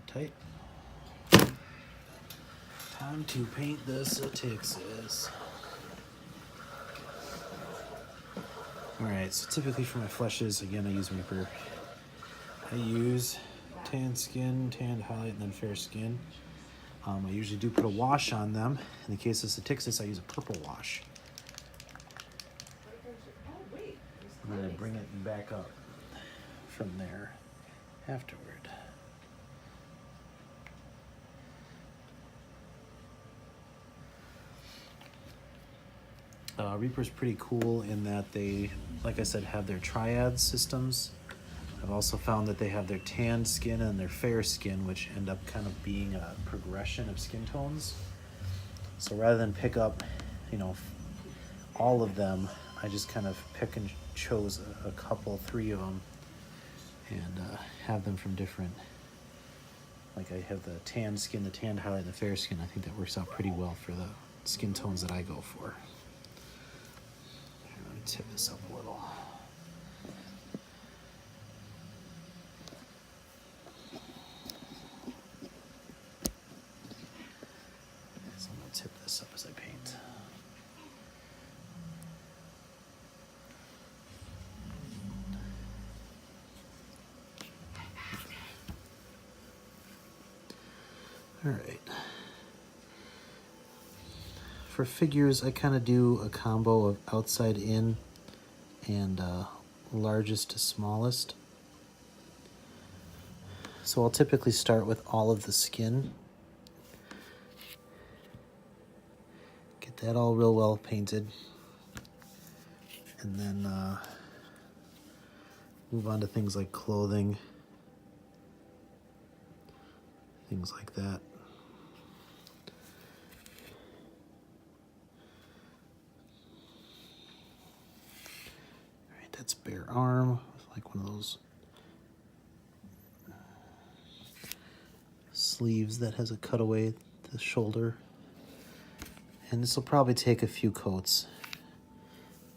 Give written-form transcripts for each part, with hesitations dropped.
tight. Time to paint the Satyxis. Alright, so typically for my fleshes, again, I use Reaper. I use tan skin, tanned highlight, and then fair skin. I usually do put a wash on them. In the case of Satyxis, I use a purple wash. And then I bring it back up from there afterward. Reaper's pretty cool in that they, like I said, have their triad systems. I've also found that they have their tanned skin and their fair skin, which end up kind of being a progression of skin tones. So rather than pick up, you know, all of them, I just kind of pick and chose a couple, 3 of them, and have them from different, like I have the tanned skin, the tanned highlight, and the fair skin. I think that works out pretty well for the skin tones that I go for. Let me tip this up a little. So I'm going to tip this up as I paint. All right. For figures, I kind of do a combo of outside in and largest to smallest. So I'll typically start with all of the skin. Get that all real well painted. And then move on to things like clothing, things like that. That's bare arm, like one of those sleeves that has a cutaway at the shoulder. And this will probably take a few coats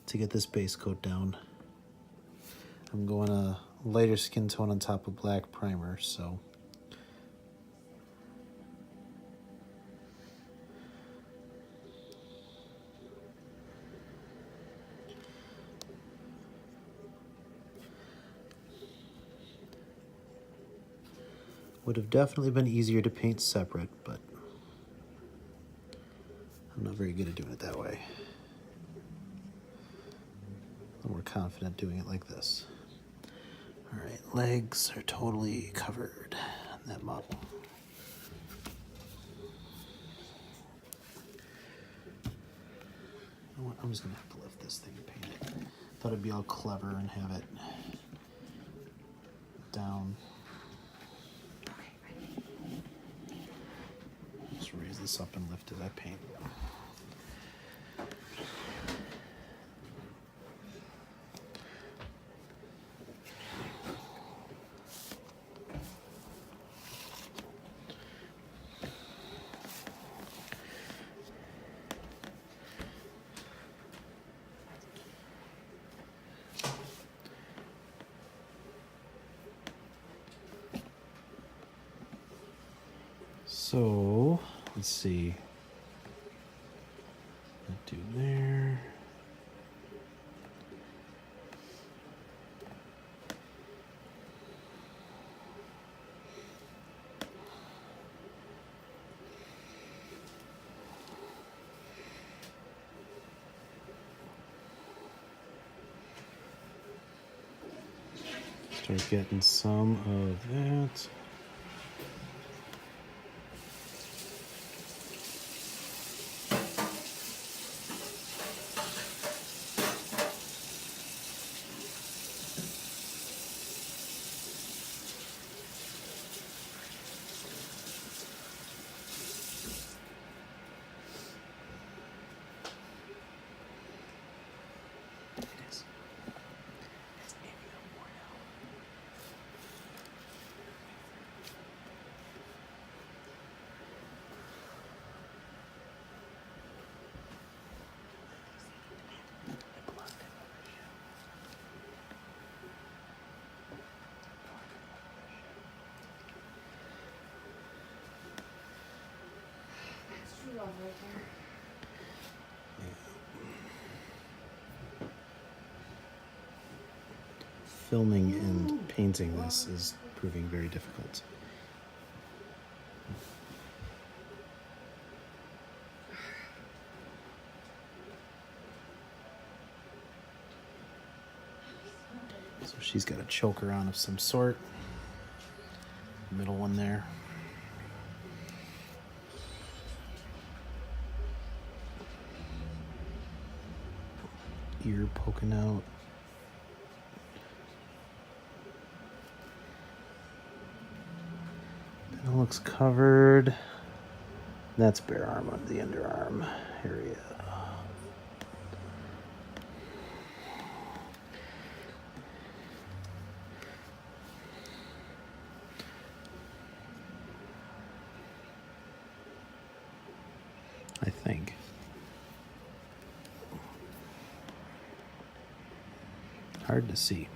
to get this base coat down. I'm going a lighter skin tone on top of black primer, so would have definitely been easier to paint separate, but I'm not very good at doing it that way. I'm more confident doing it like this. All right, legs are totally covered on that model. You know what? I'm just gonna have to lift this thing and paint it. Thought it'd be all clever and have it down. Just raise this up and lift as I paint. So, let's see. That dude there. Start getting some of that. Filming and painting this is proving very difficult. So she's got a choker on of some sort. Middle one there. Ear poking out. That looks covered. That's bare arm on the underarm area. I think. Hard to see.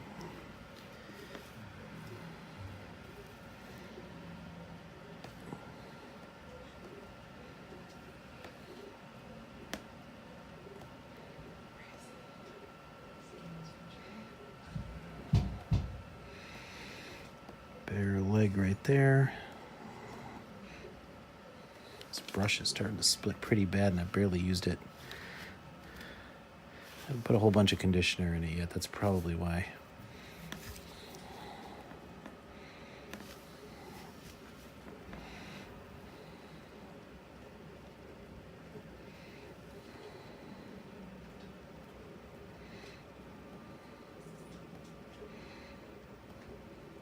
Bare leg right there. This brush is starting to split pretty bad and I barely used it. I haven't put a whole bunch of conditioner in it yet. That's probably why.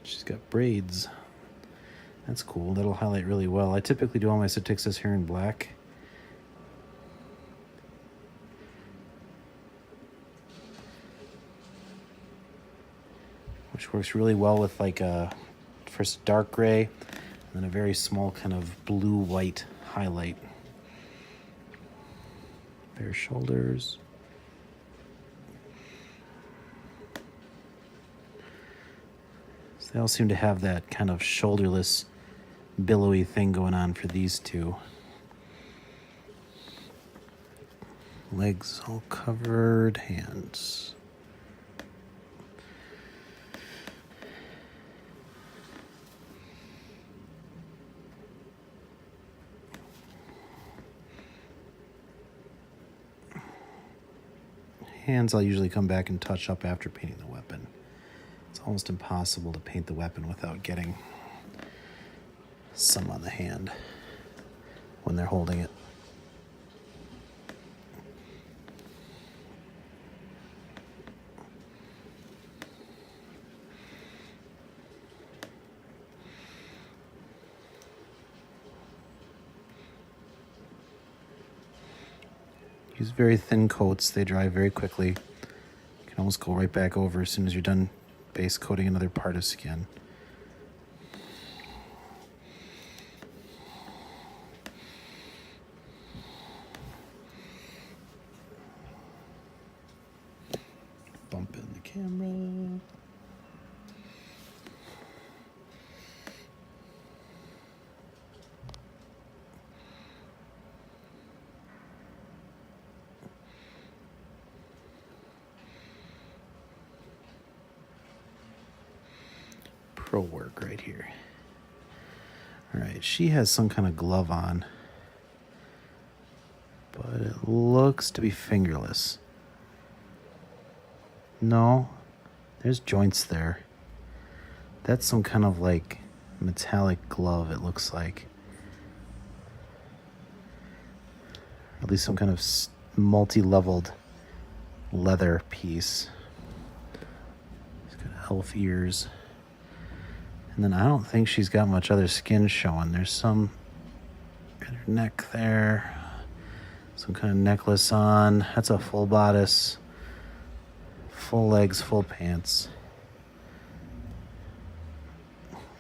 She's got braids. That's cool. That'll highlight really well. I typically do all my Satyxis hair in black. Which works really well with like a first dark gray and then a very small kind of blue-white highlight. Bare shoulders. So they all seem to have that kind of shoulderless, billowy thing going on for these two. Legs all covered, hands. Hands I'll usually come back and touch up after painting the weapon. It's almost impossible to paint the weapon without getting some on the hand when they're holding it. Use very thin coats. They dry very quickly. You can almost go right back over as soon as you're done base coating another part of skin. Bump in the camera. Pro work right here. All right, she has some kind of glove on, but it looks to be fingerless. No, there's joints there. That's some kind of like metallic glove, it looks like. At least some kind of multi-leveled leather piece. It's got elf ears. And then I don't think she's got much other skin showing. There's some at her neck there. Some kind of necklace on. That's a full bodice. Full legs, full pants.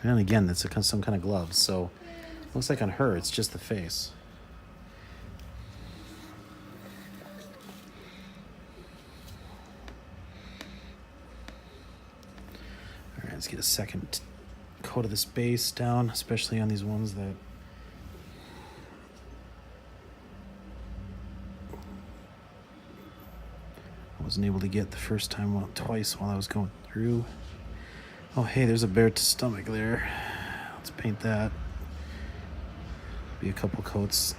And again, that's some kind of gloves. So looks like on her, it's just the face. All right, let's get a second coat of this base down, especially on these ones that Wasn't able to get the first time, well, twice while I was going through. Oh, hey, there's a bare stomach there. Let's paint that. Be a couple coats.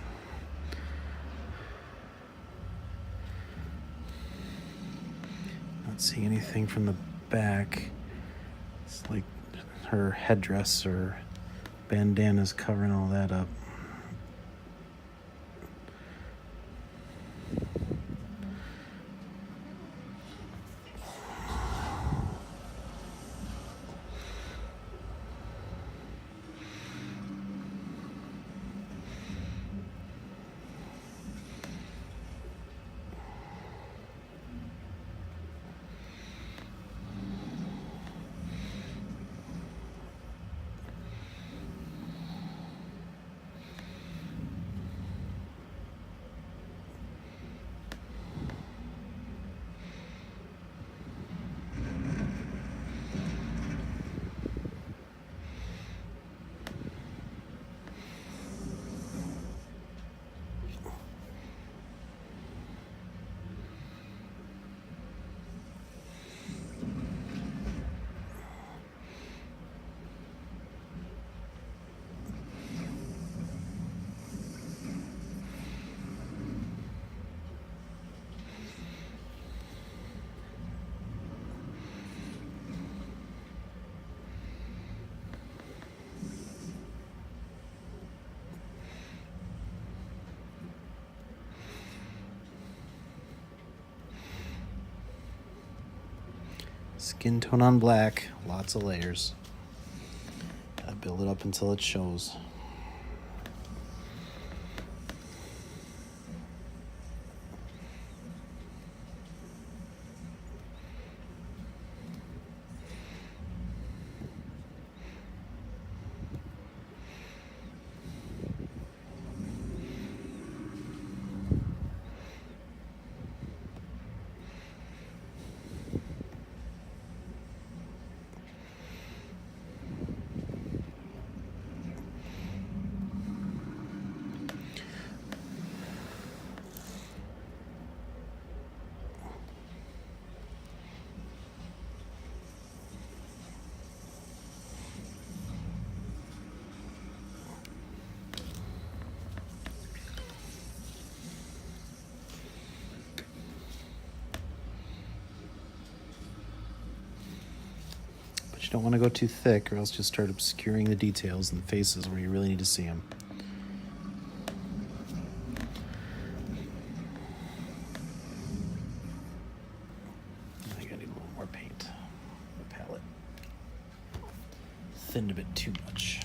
Not seeing anything from the back. It's like her headdress or bandana's covering all that up. Skin tone on black, lots of layers. Gotta build it up until it shows. You don't want to go too thick or else you'll start obscuring the details in the faces where you really need to see them. I think I need a little more paint. The palette thinned a bit too much.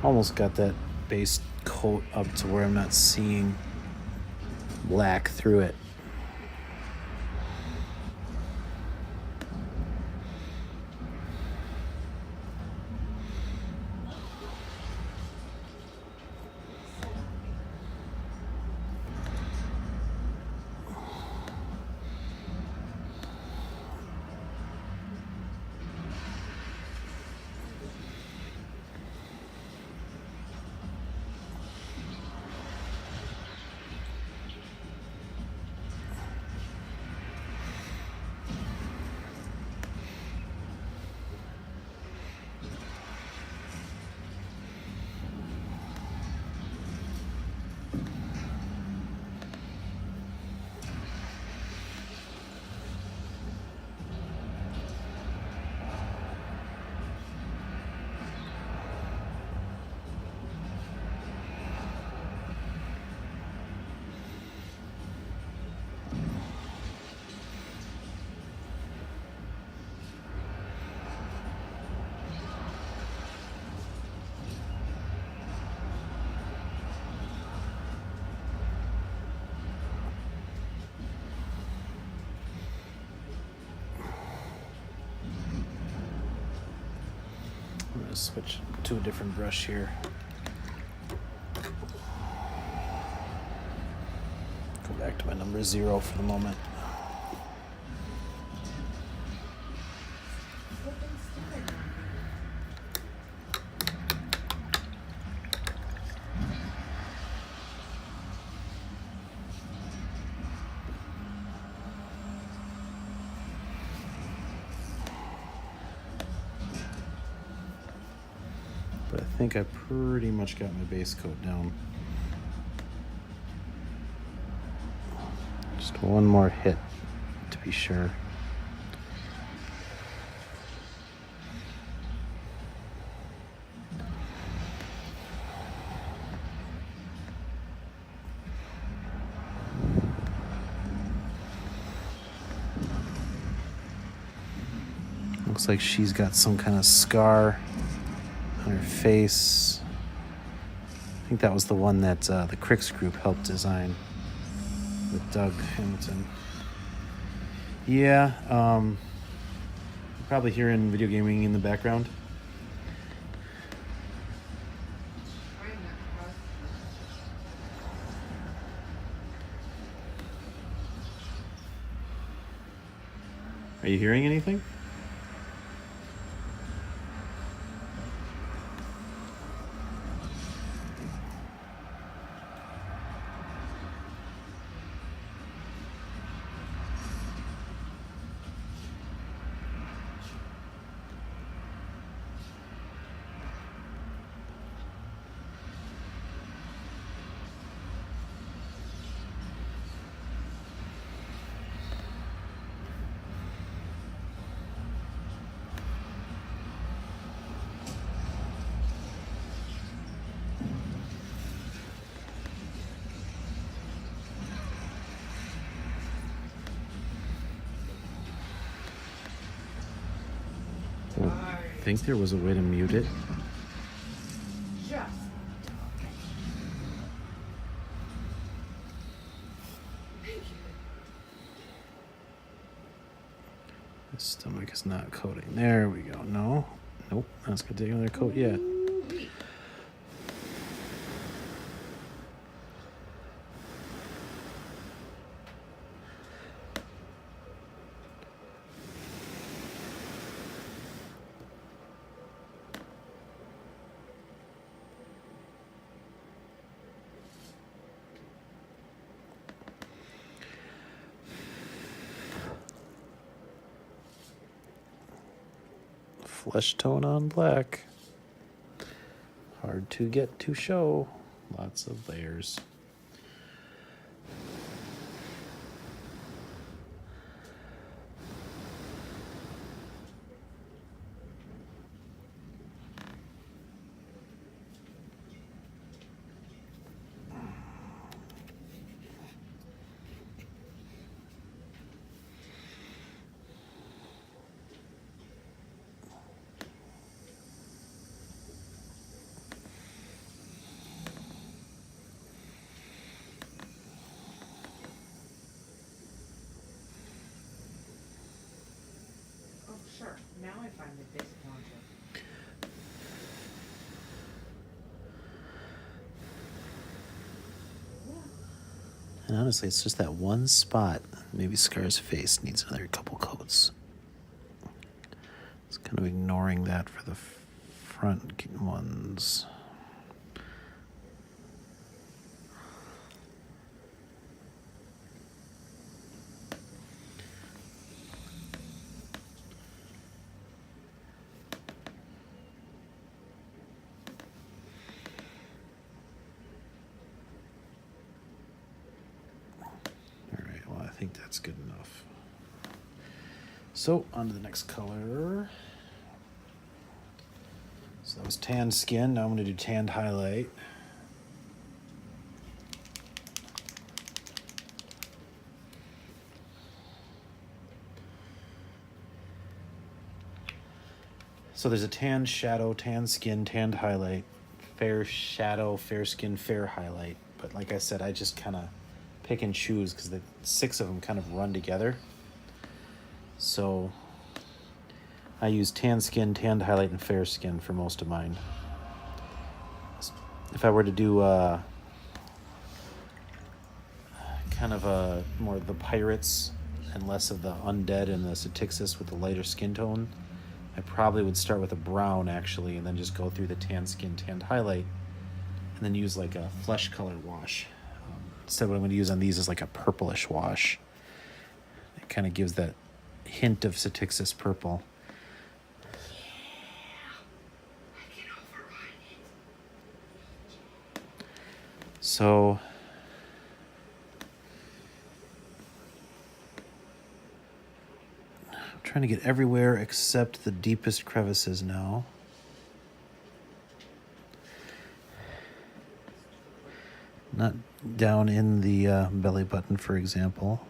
Almost got that base coat up to where I'm not seeing black through it. Just switch to a different brush here. Go back to my number 0 for the moment. But I think I pretty much got my base coat down. Just one more hit to be sure. Looks like she's got some kind of scar on her face. I think that was the one that the Cryx group helped design with Doug Hamilton. Yeah, you're probably hearing video gaming in the background. Are you hearing anything? I think there was a way to mute it. The stomach is not coating. There we go. No. Nope. That's going to take another coat yet. Flesh tone on black. Hard to get to show. Lots of layers. Sure. Now I find the disc launcher. And honestly, it's just that one spot. Maybe Skarre's face needs another couple coats. It's kind of ignoring that for the front ones. I think that's good enough. So on to the next color. So that was tanned skin. Now I'm going to do tanned highlight. So there's a tanned shadow, tanned skin, tanned highlight, fair shadow, fair skin, fair highlight. But like I said, I just kind of pick and choose because the 6 of them kind of run together. So I use tan skin, tanned highlight, and fair skin for most of mine. If I were to do kind of more of the pirates and less of the undead and the Satyxis with the lighter skin tone, I probably would start with a brown actually, and then just go through the tan skin, tanned highlight, and then use like a flesh color wash. Instead, what I'm going to use on these is like a purplish wash. It kind of gives that hint of Satyxis purple. So I'm trying to get everywhere except the deepest crevices now. Not down in the belly button, for example.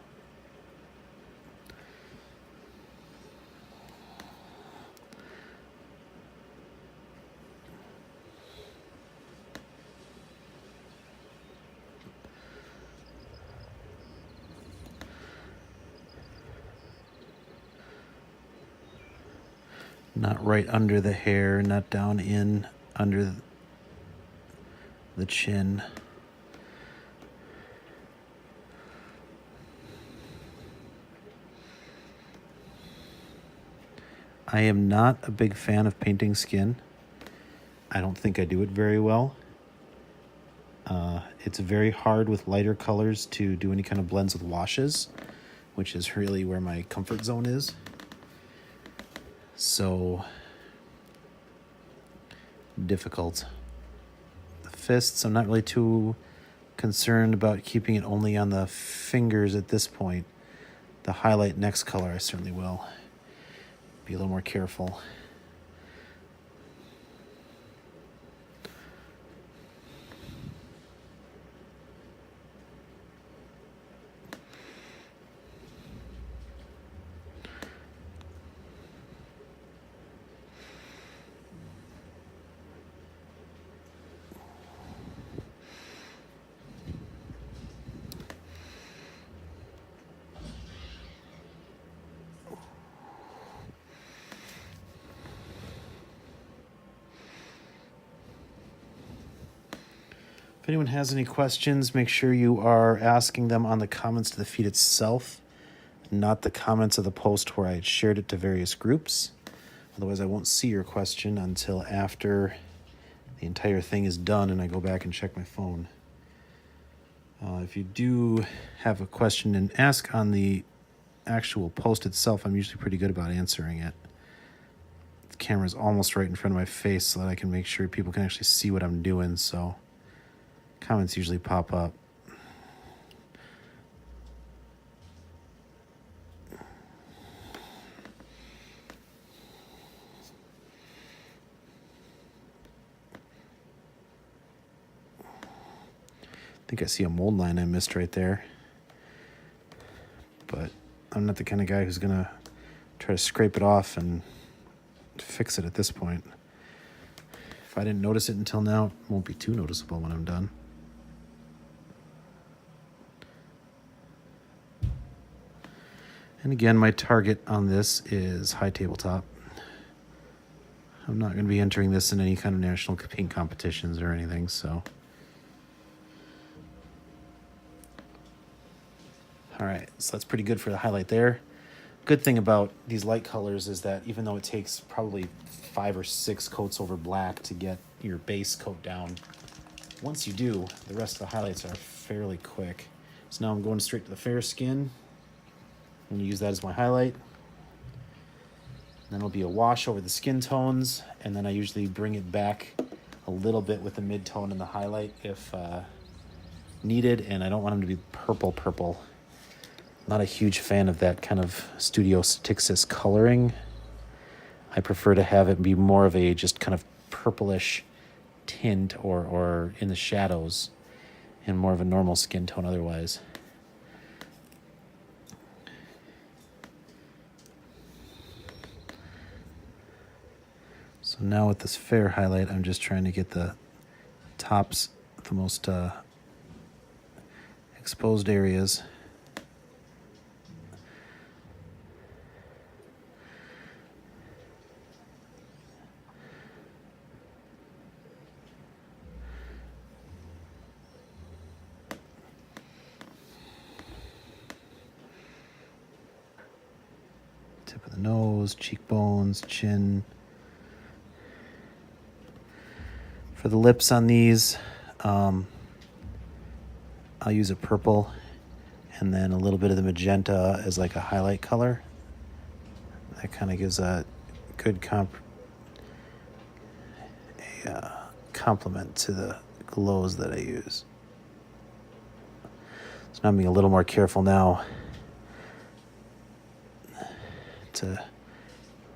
Not right under the hair, not down in under the chin. I am not a big fan of painting skin. I don't think I do it very well. It's very hard with lighter colors to do any kind of blends with washes, which is really where my comfort zone is. So difficult. The fists, I'm not really too concerned about keeping it only on the fingers at this point. The highlight next color, I certainly will. Be a little more careful. If anyone has any questions, make sure you are asking them on the comments to the feed itself, not the comments of the post where I had shared it to various groups. Otherwise, I won't see your question until after the entire thing is done and I go back and check my phone. If you do have a question and ask on the actual post itself, I'm usually pretty good about answering it. The camera's almost right in front of my face so that I can make sure people can actually see what I'm doing, so comments usually pop up. I think I see a mold line I missed right there. But I'm not the kind of guy who's going to try to scrape it off and fix it at this point. If I didn't notice it until now, it won't be too noticeable when I'm done. And again, my target on this is high tabletop. I'm not going to be entering this in any kind of national paint competitions or anything, so. All right, so that's pretty good for the highlight there. Good thing about these light colors is that even though it takes probably 5 or 6 coats over black to get your base coat down, once you do, the rest of the highlights are fairly quick. So now I'm going straight to the fair skin. I'm going to use that as my highlight. Then it'll be a wash over the skin tones, and then I usually bring it back a little bit with the mid-tone and the highlight if needed, and I don't want them to be purple. Not a huge fan of that kind of Studio Satyxis coloring. I prefer to have it be more of a just kind of purplish tint or in the shadows and more of a normal skin tone otherwise. So now with this fair highlight, I'm just trying to get the tops, the most exposed areas. Tip of the nose, cheekbones, chin. For the lips on these, I'll use a purple and then a little bit of the magenta as like a highlight color. That kind of gives a good complement to the glows that I use. So now I'm being a little more careful now to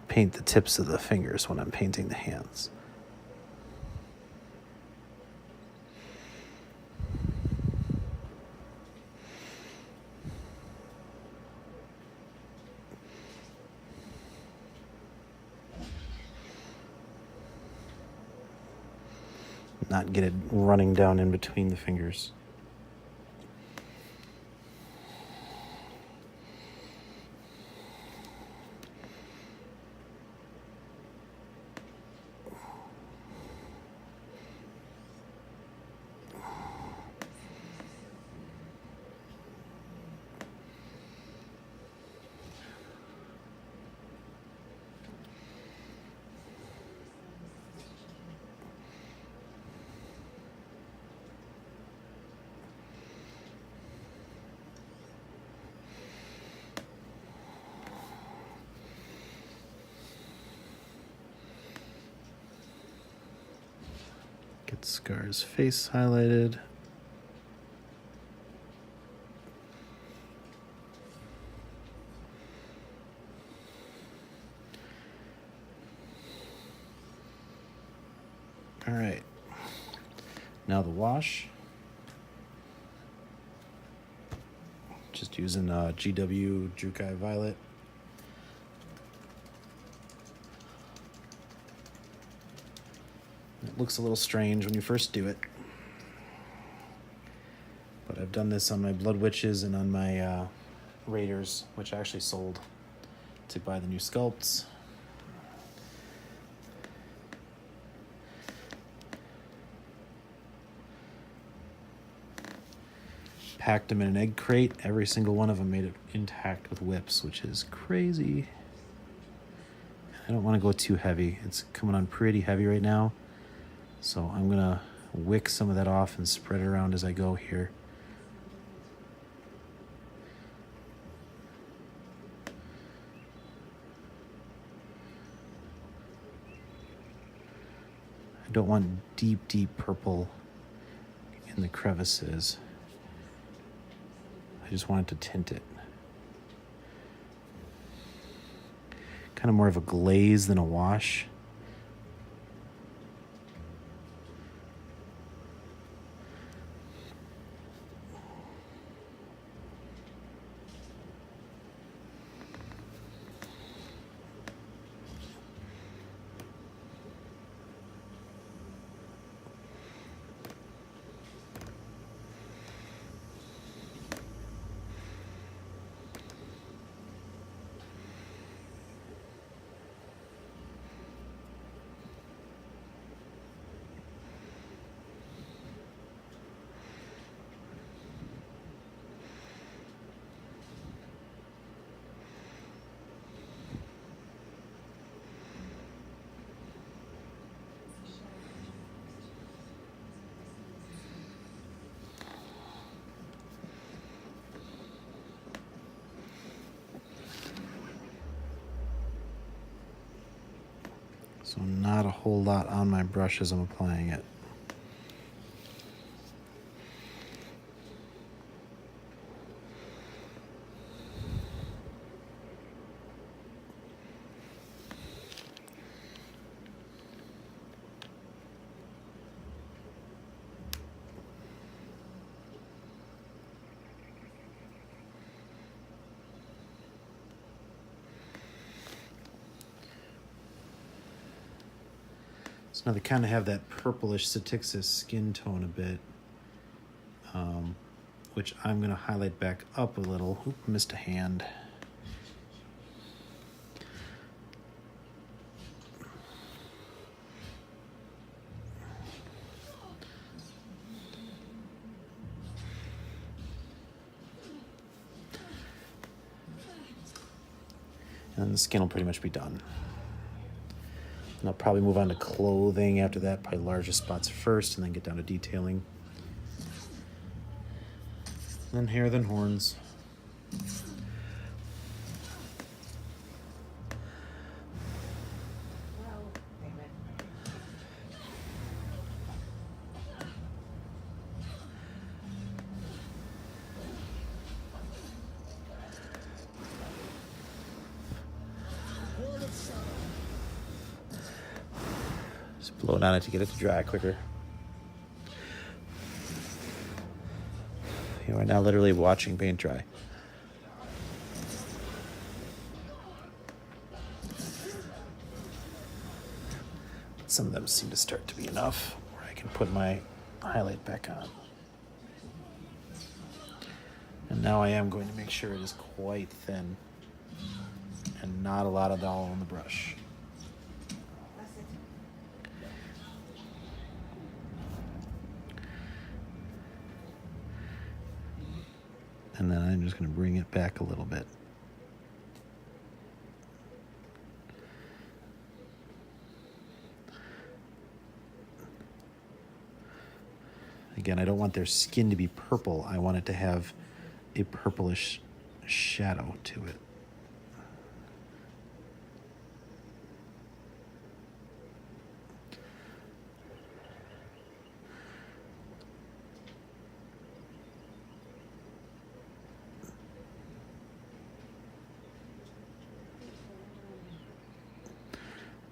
paint the tips of the fingers when I'm painting the hands. Not get it running down in between the fingers. Get Skarre's face highlighted. All right. Now the wash. Just using GW Jukai Violet. It looks a little strange when you first do it, but I've done this on my Blood Witches and on my Raiders, which I actually sold to buy the new sculpts. Packed them in an egg crate. Every single one of them made it intact with whips, which is crazy. I don't want to go too heavy. It's coming on pretty heavy right now. So I'm going to wick some of that off and spread it around as I go here. I don't want deep, deep purple in the crevices. I just wanted to tint it. Kind of more of a glaze than a wash. So not a whole lot on my brush as I'm applying it. So now they kind of have that purplish Satyxis skin tone a bit, which I'm going to highlight back up a little. Oop, missed a hand. And the skin will pretty much be done. And I'll probably move on to clothing after that, probably largest spots first, and then get down to detailing. Then hair, then horns. Well, damn it. Just blow it on it to get it to dry quicker. You are now literally watching paint dry. Some of them seem to start to be enough where I can put my highlight back on. And now I am going to make sure it is quite thin and not a lot of dowel on the brush. That's it. And then I'm just going to bring it back a little bit. Again, I don't want their skin to be purple. I want it to have a purplish shadow to it.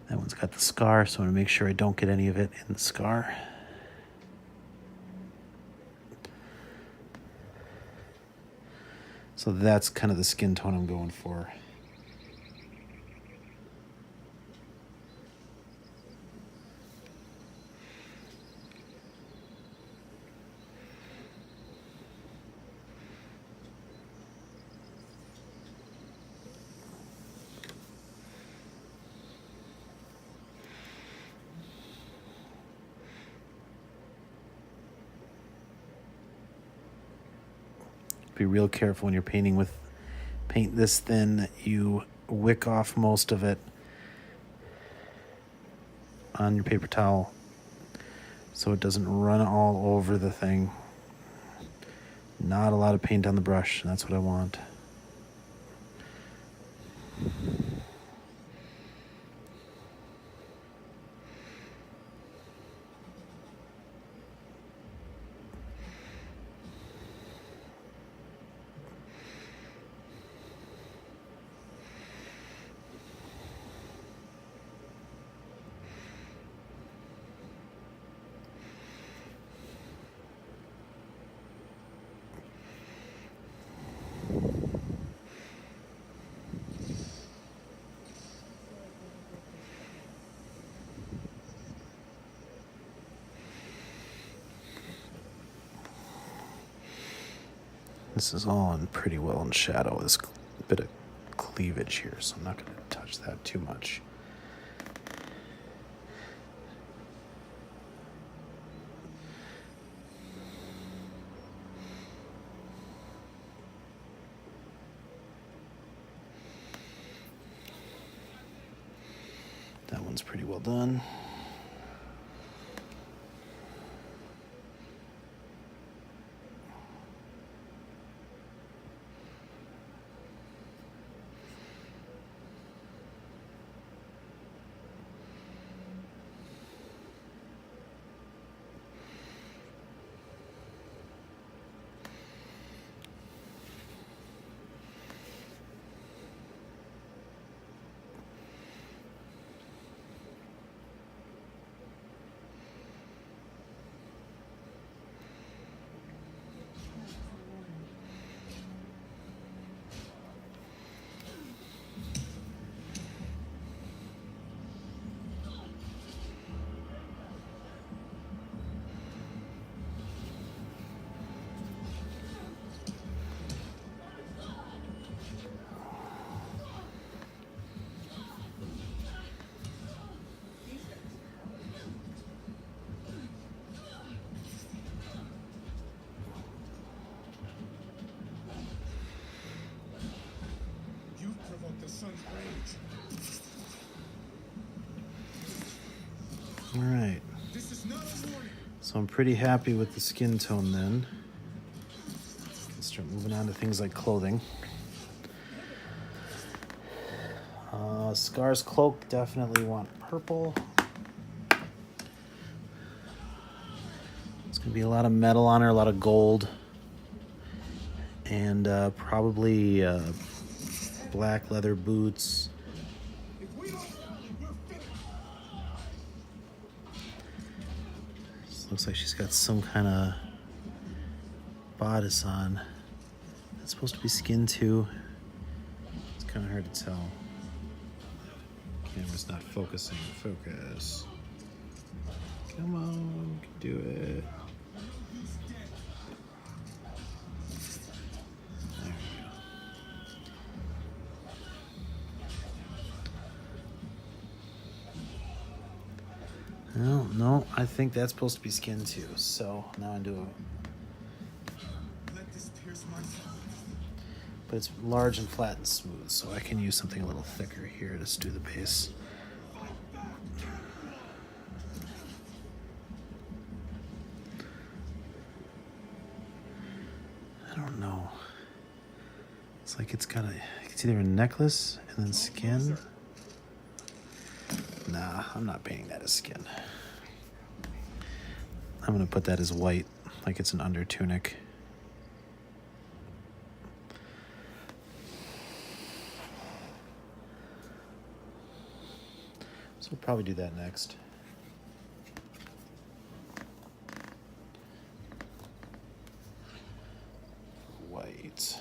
That one's got the scar, so I want to make sure I don't get any of it in the scar. So that's kind of the skin tone I'm going for. Be real careful when you're painting with paint this thin that you wick off most of it on your paper towel so it doesn't run all over the thing. Not a lot of paint on the brush, that's what I want. This is all in pretty well in shadow, this bit of cleavage here, so I'm not going to touch that too much. That one's pretty well done. So I'm pretty happy with the skin tone then. Let's start moving on to things like clothing. Skarre's cloak, definitely want purple. It's going to be a lot of metal on her, a lot of gold. And probably black leather boots. This looks like she's got some kind of bodice on. It's supposed to be skin too. It's kind of hard to tell. Camera's not focusing. Focus. Come on, you can do it. There we go. Well, no, I think that's supposed to be skin too. So now I do it. But it's large and flat and smooth, so I can use something a little thicker here to do the base. I don't know. It's like it's either a necklace and then skin. Nah, I'm not painting that as skin. I'm gonna put that as white, like it's an under tunic. So we'll probably do that next. White.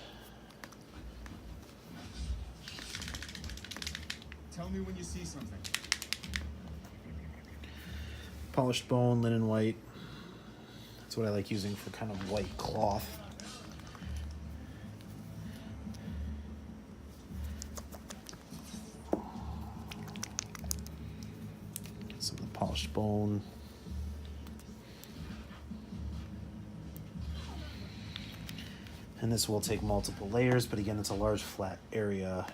Tell me when you see something. Polished bone, linen white. That's what I like using for kind of white cloth. Get some of the polished bone. And this will take multiple layers, but again, it's a large flat area,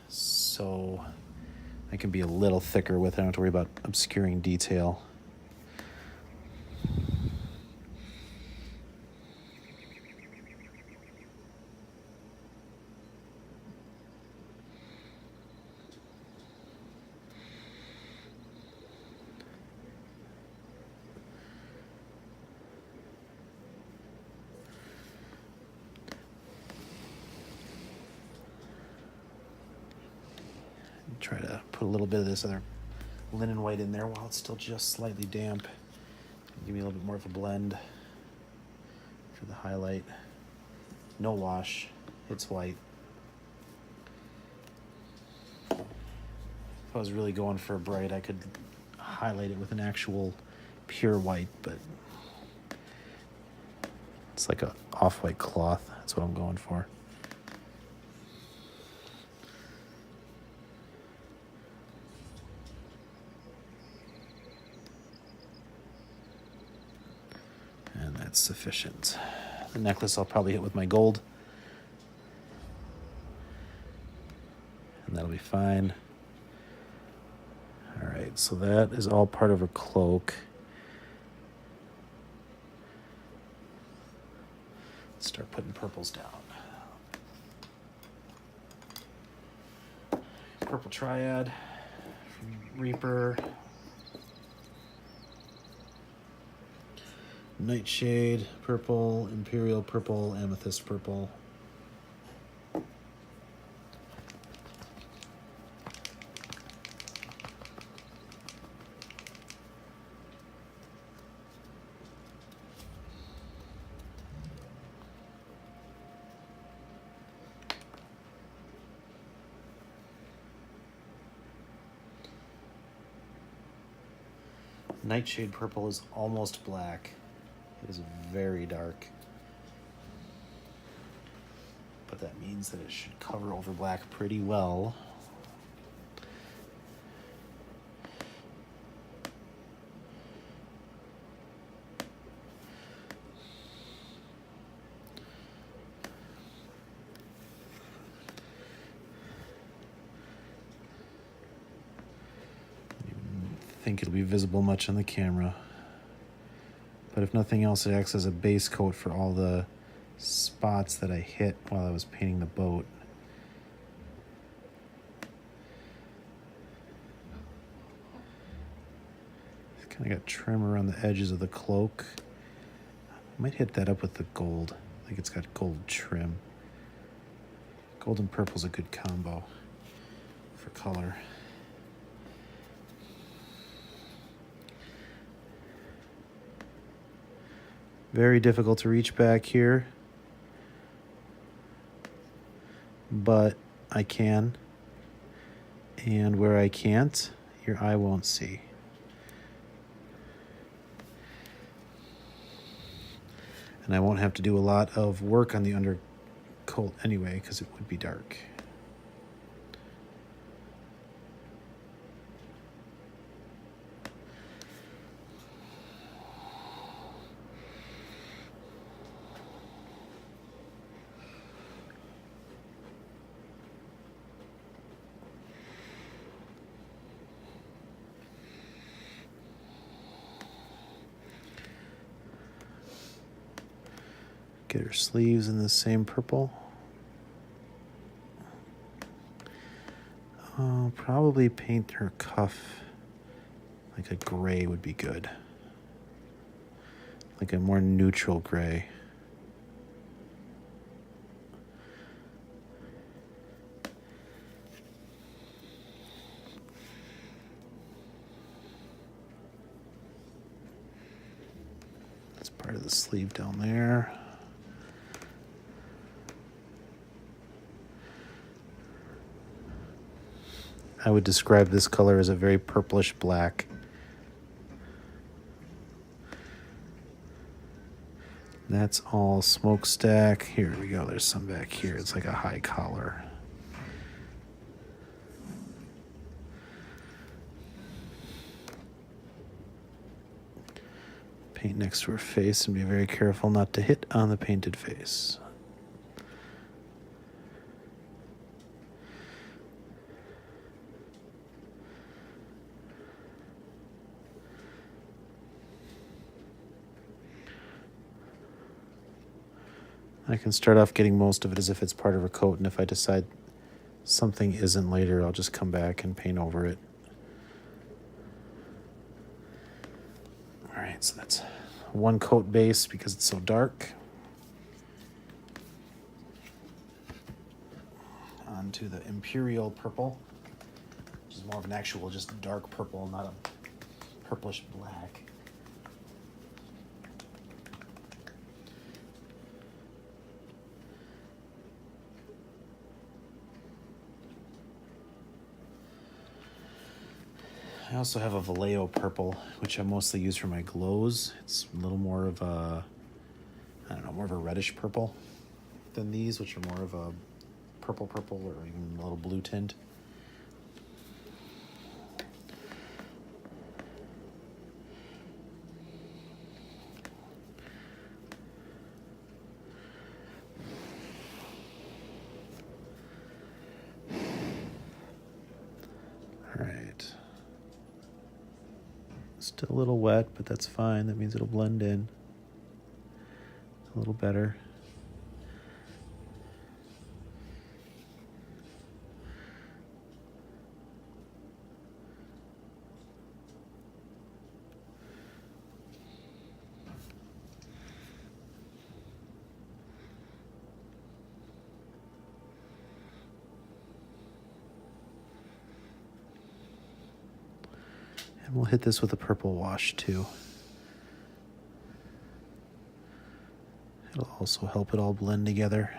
so I can be a little thicker with it. I don't have to worry about obscuring detail. Try to put a little bit of this other linen white in there while it's still just slightly damp. Give me a little bit more of a blend for the highlight. No wash, it's white. If I was really going for a bright, I could highlight it with an actual pure white, but it's like a off-white cloth. That's what I'm going for. And that's sufficient. The necklace I'll probably hit with my gold. And that'll be fine. All right, so that is all part of her cloak. Let's start putting purples down. Purple Triad, Reaper, Nightshade, purple, Imperial purple, Amethyst purple. Nightshade purple is almost black. It is very dark. But that means that it should cover over black pretty well. I don't think it'll be visible much on the camera. But if nothing else, it acts as a base coat for all the spots that I hit while I was painting the boat. It's kind of got trim around the edges of the cloak. I might hit that up with the gold. I think it's got gold trim. Gold and purple's a good combo for color. Very difficult to reach back here, but I can. And where I can't, your eye won't see. And I won't have to do a lot of work on the undercoat anyway, because it would be dark. Get her sleeves in the same purple. I'll probably paint her cuff like a gray would be good. Like a more neutral gray. That's part of the sleeve down there. I would describe this color as a very purplish black. That's all smokestack. Here we go. There's some back here. It's like a high collar. Paint next to her face and be very careful not to hit on the painted face. I can start off getting most of it as if it's part of her coat, and if I decide something isn't later, I'll just come back and paint over it. All right, so that's one coat base because it's so dark. On to the Imperial Purple, which is more of an actual just dark purple, not a purplish black. I also have a Vallejo purple, which I mostly use for my glows. It's a little more of a, I don't know, more of a reddish purple than these, which are more of a purple or even a little blue tint. All right. Still a little wet, but that's fine. That means it'll blend in a little better. And we'll hit this with a purple wash too. It'll also help it all blend together.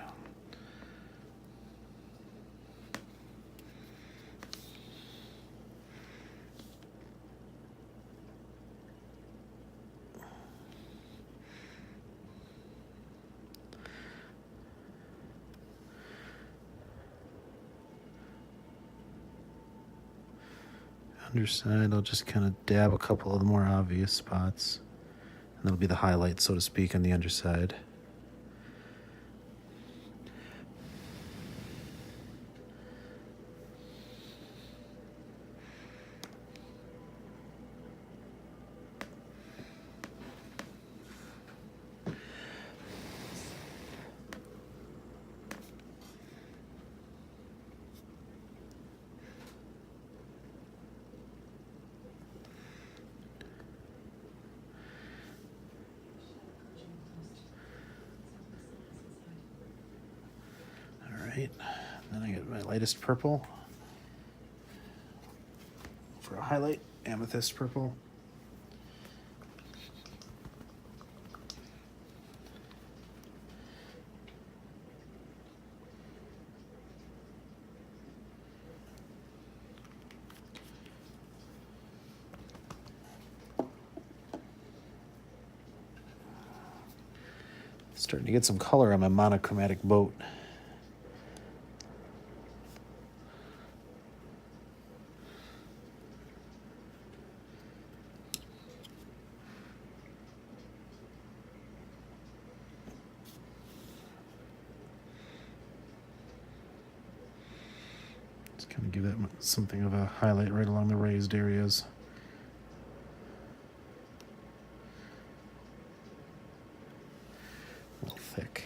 Underside, I'll just kind of dab a couple of the more obvious spots. And that'll be the highlight, so to speak, on the underside. right, then I get my lightest purple for a highlight, amethyst purple. Starting to get some color on my monochromatic boat. Just kind of give that something of a highlight right along the raised areas. A little thick.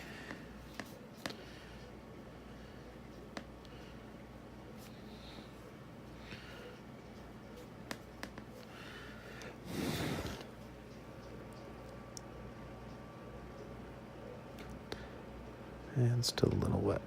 And still a little wet.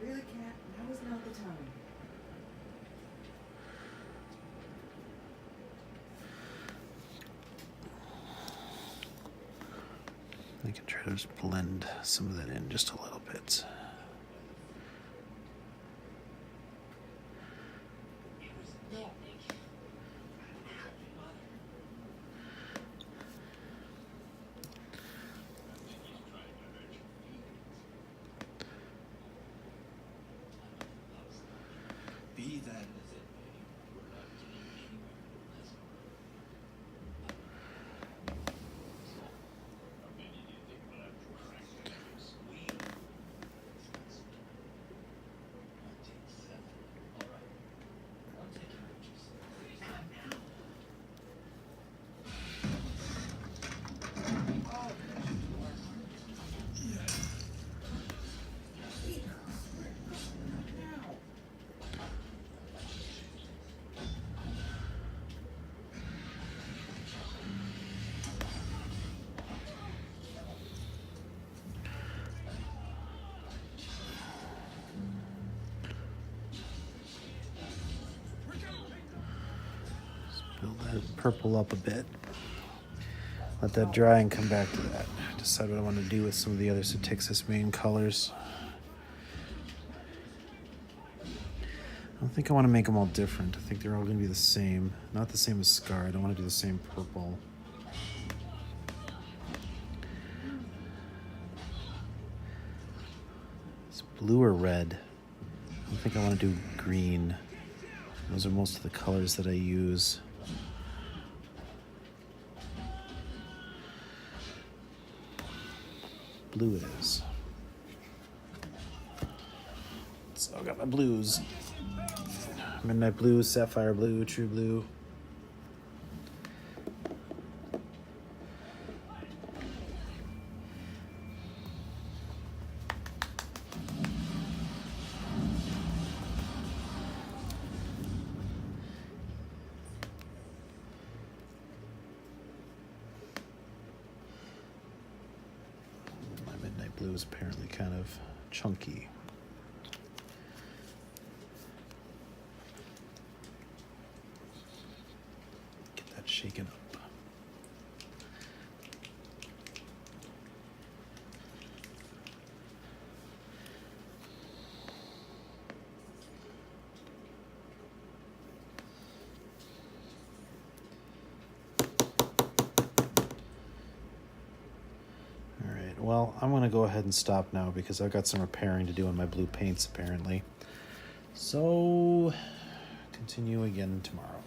Really, Cat? Now is not the time. I can try to just blend some of that in just a little bit. Be that. Build that purple up a bit. Let that dry and come back to that. Decide what I want to do with some of the other Satyxis main colors. I don't think I want to make them all different. I think they're all going to be the same. Not the same as Skarre. I don't want to do the same purple. It's blue or red. I don't think I want to do green. Those are most of the colors that I use. Blue it is. So I got my blues. Midnight blue, sapphire blue, true blue. My midnight blue is apparently kind of chunky. Shaken up. All right, well, I'm going to go ahead and stop now because I've got some repairing to do on my blue paints apparently. So, continue again tomorrow.